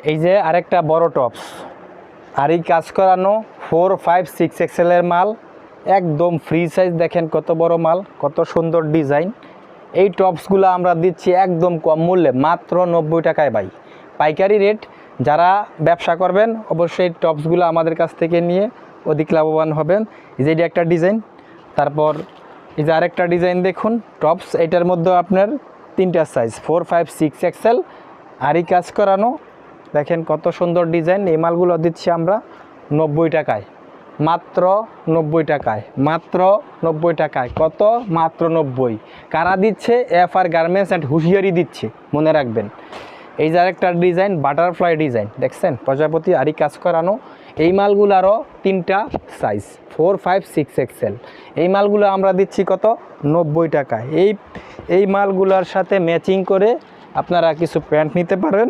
এই যে আরেকটা বড় টপস, আর এই কাজ করানো 4, 5, 6 এক্সেলের মাল, একদম ফ্রি সাইজ। দেখেন কত বড় মাল, কত সুন্দর ডিজাইন। এই টপসগুলো আমরা দিচ্ছি একদম কম মূল্যে, মাত্র 90 টাকায় ভাই, পাইকারি রেট। যারা ব্যবসা করবেন অবশ্যই টপসগুলো আমাদের কাছ থেকে নিয়ে অধিক লাভবান হবেন। এই যে এটা একটা ডিজাইন, তারপর এই যে আরেকটা ডিজাইন দেখুন টপস, এটার মধ্যে আপনার 3টা সাইজ 4, 5, 6 এক্সেল, আরই কাজ করানো। দেখেন কত সুন্দর ডিজাইন। এই মালগুলো দিচ্ছি আমরা 90 টাকায়, মাত্র 90 টাকায়, মাত্র 90 টাকায়। কত? মাত্র 90। কারা দিচ্ছে? এফআর গার্মেন্টস অ্যান্ড হুঁশিয়ারি দিচ্ছে, মনে রাখবেন। এই যে আরেকটা ডিজাইন, বাটারফ্লাই ডিজাইন, দেখছেন প্রজাপতি আরই কাজ করানো। এই মালগুলোরও 3টা সাইজ 4, 5, 6 এক্সেল। এই মালগুলো আমরা দিচ্ছি কত? 90 টাকায়। এই মালগুলোর সাথে ম্যাচিং করে আপনারা কিছু প্যান্ট নিতে পারেন।